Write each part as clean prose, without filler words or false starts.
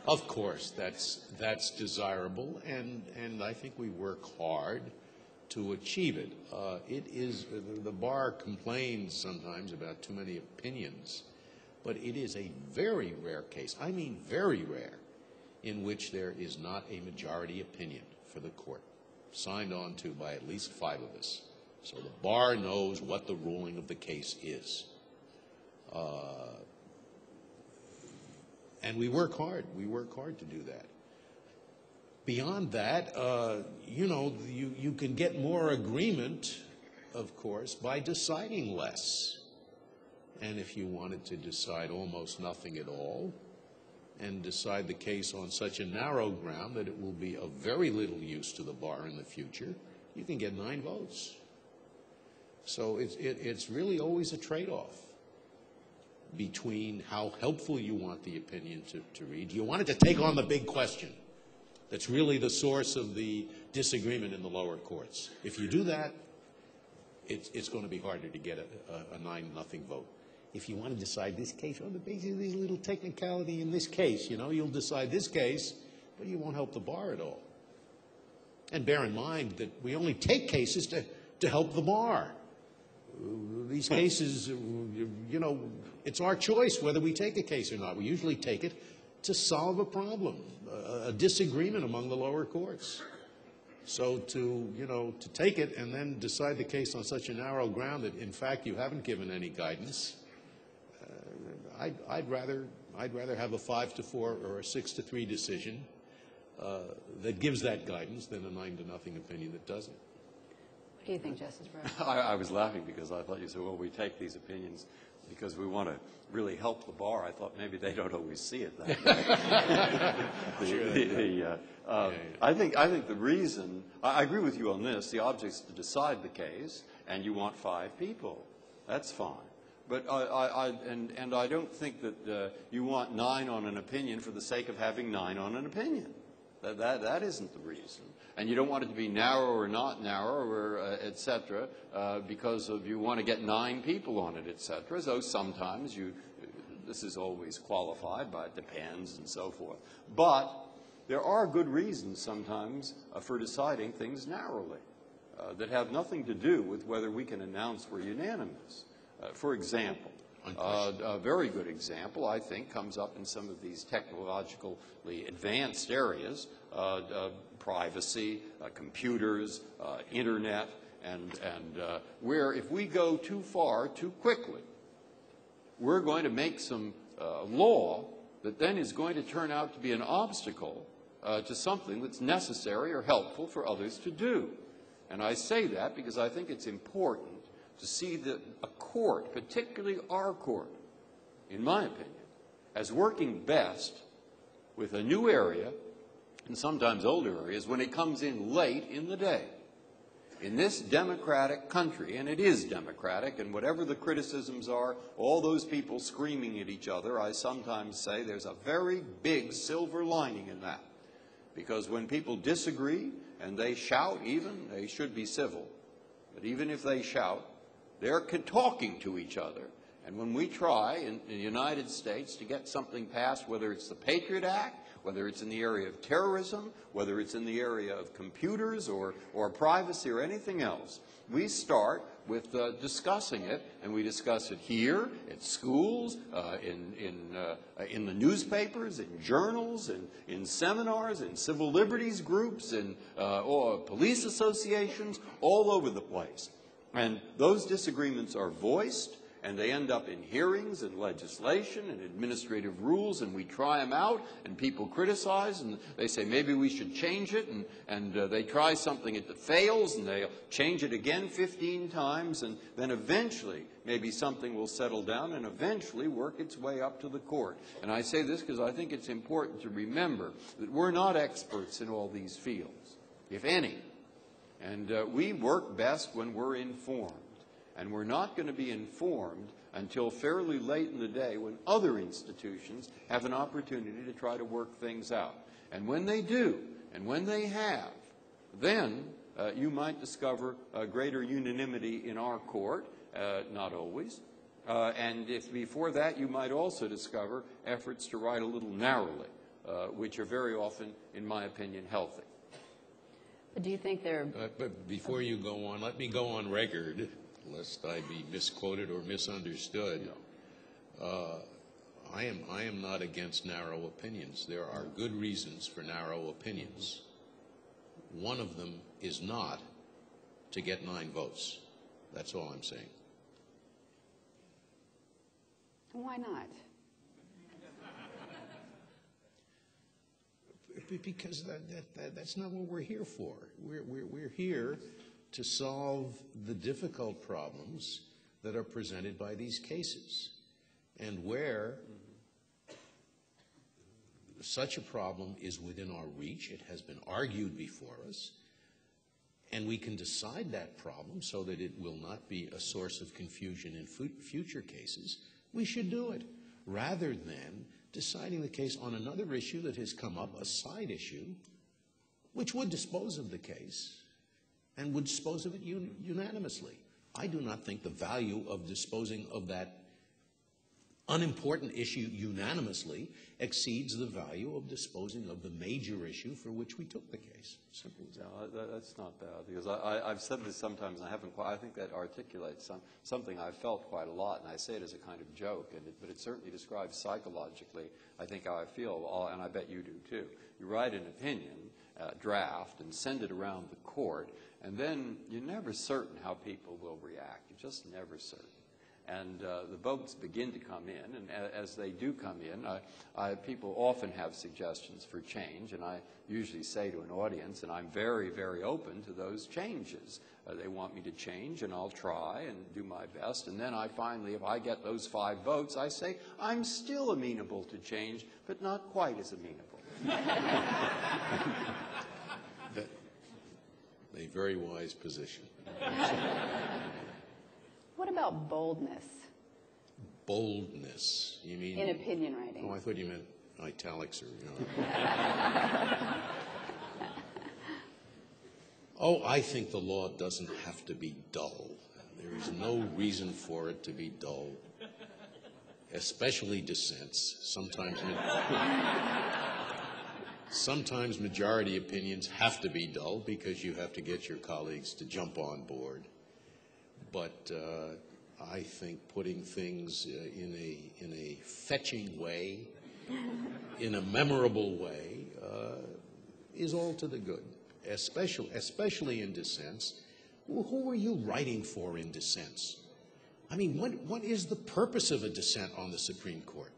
Of course, that's desirable, and I think we work hard to achieve it. It is the bar complains sometimes about too many opinions, but it is a very rare case. I mean, very rare, in which there is not a majority opinion for the court, signed on to by at least 5 of us. So the bar knows what the ruling of the case is. And we work hard. We work hard to do that. Beyond that, you know, you can get more agreement, of course, by deciding less. And if you wanted to decide almost nothing at all and decide the case on such a narrow ground that it will be of very little use to the bar in the future, you can get 9 votes. So it's really always a trade-off between how helpful you want the opinion to read. You want it to take on the big question that's really the source of the disagreement in the lower courts. If you do that, it's going to be harder to get a 9-0 vote. If you want to decide this case on the basis of this little technicality in this case, you know, you'll decide this case, but you won't help the bar at all. And bear in mind that we only take cases to help the bar. These cases, you know, it's our choice whether we take a case or not. We usually take it to solve a problem, a disagreement among the lower courts. So to take it and then decide the case on such a narrow ground that, in fact, you haven't given any guidance, I'd rather have a 5-4 or a 6-3 decision that gives that guidance than a 9-0 opinion that doesn't. What do you think, Justice Breyer? I was laughing because I thought you said, well, we take these opinions because we want to really help the bar. I thought maybe they don't always see it that way. I think the reason, I agree with you on this, the object is to decide the case, and you want 5 people. That's fine. But I don't think that you want 9 on an opinion for the sake of having 9 on an opinion. That isn't the reason. And you don't want it to be narrow or not narrow or et cetera because you want to get 9 people on it, et cetera. So sometimes this is always qualified by it depends and so forth. But there are good reasons sometimes for deciding things narrowly that have nothing to do with whether we can announce we're unanimous. For example, a very good example, I think, comes up in some of these technologically advanced areas, privacy, computers, internet, and where if we go too far too quickly, we're going to make some law that then is going to turn out to be an obstacle to something that's necessary or helpful for others to do. And I say that because I think it's important to see that a court, particularly our court, in my opinion, as working best with a new area, and sometimes older areas, when it comes in late in the day. In this democratic country, and it is democratic, and whatever the criticisms are, all those people screaming at each other, I sometimes say there's a very big silver lining in that. Because when people disagree, and they shout even, they should be civil. But even if they shout, they're talking to each other. And when we try in the United States to get something passed, whether it's the Patriot Act, whether it's in the area of terrorism, whether it's in the area of computers or privacy or anything else, we start with discussing it, and we discuss it here, at schools, in the newspapers, in journals, in seminars, in civil liberties groups, in or police associations, all over the place. And those disagreements are voiced, and they end up in hearings and legislation and administrative rules, and we try them out, and people criticize, and they say maybe we should change it, and they try something, it fails, and they'll change it again 15 times, and then eventually maybe something will settle down and eventually work its way up to the court. And I say this because I think it's important to remember that we're not experts in all these fields, if any. And we work best when we're informed. And we're not going to be informed until fairly late in the day when other institutions have an opportunity to try to work things out. And when they do, and when they have, then you might discover a greater unanimity in our court, not always. And if before that you might also discover efforts to write a little narrowly. which are very often, in my opinion, healthy. But do you think they're... But before you go on, let me go on record, lest I be misquoted or misunderstood. I am not against narrow opinions. There are good reasons for narrow opinions. One of them is not to get 9 votes. That's all I'm saying. Why not? Because that's not what we're here for. We're here to solve the difficult problems that are presented by these cases. And where such a problem is within our reach, it has been argued before us, and we can decide that problem so that it will not be a source of confusion in future cases, we should do it, rather than deciding the case on another issue that has come up, a side issue, which would dispose of the case and would dispose of it unanimously. I do not think the value of disposing of that unimportant issue unanimously exceeds the value of disposing of the major issue for which we took the case. Simple as that. No, that's not bad, because I've said this sometimes, and I haven't quite, I think that articulates something I've felt quite a lot, and I say it as a kind of joke, but it certainly describes psychologically, I think, how I feel, and I bet you do too. You write an opinion, draft, and send it around the court, and then you're never certain how people will react. You're just never certain. And the votes begin to come in, and as they do come in, people often have suggestions for change, and I usually say to an audience, and I'm very, very open to those changes. They want me to change, and I'll try and do my best, and then I finally, if I get those 5 votes, I say, I'm still amenable to change, but not quite as amenable. A very wise position. What about boldness? Boldness, you mean? In opinion writing. Oh, I thought you meant italics or, Oh, I think the law doesn't have to be dull. There is no reason for it to be dull, especially dissents. Sometimes majority opinions have to be dull because you have to get your colleagues to jump on board. But I think putting things in a fetching way, in a memorable way, is all to the good, especially in dissents. Who are you writing for in dissents? I mean, what is the purpose of a dissent on the Supreme Court?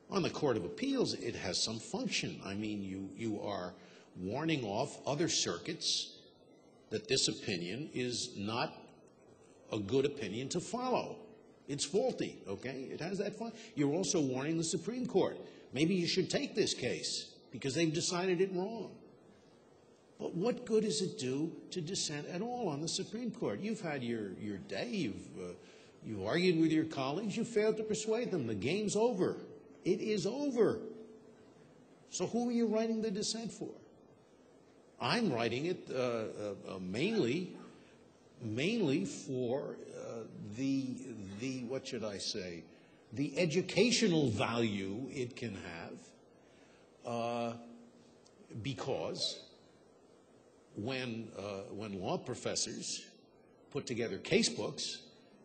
On the Court of Appeals, it has some function. I mean, you are warning off other circuits that this opinion is not a good opinion to follow. It's faulty, okay? It has that fun. You're also warning the Supreme Court. Maybe you should take this case because they've decided it wrong. But what good does it do to dissent at all on the Supreme Court? You've had your day. You've argued with your colleagues. You failed to persuade them. The game's over. It is over. So who are you writing the dissent for? I'm writing it mainly for the what should I say, the educational value it can have, because when law professors put together case books,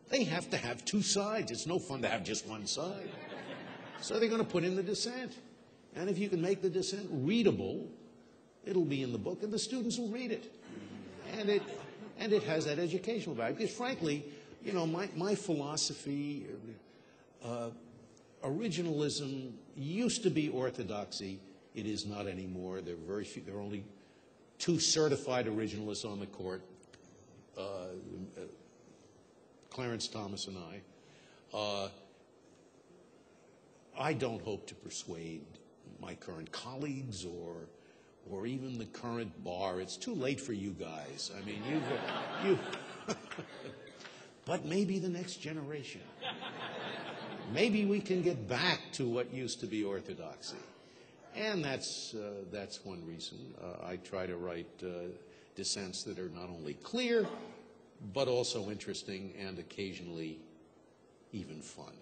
they have to have 2 sides. It's no fun to have just one side. So they're going to put in the dissent. And if you can make the dissent readable, it'll be in the book, and the students will read it. And it has that educational value. Because frankly, you know, my philosophy, originalism used to be orthodoxy. It is not anymore. There are very few. There are only 2 certified originalists on the court, Clarence Thomas and I. I don't hope to persuade my current colleagues or even the current bar. It's too late for you guys. I mean, you but maybe the next generation. Maybe we can get back to what used to be orthodoxy. And that's one reason I try to write dissents that are not only clear, but also interesting and occasionally even fun.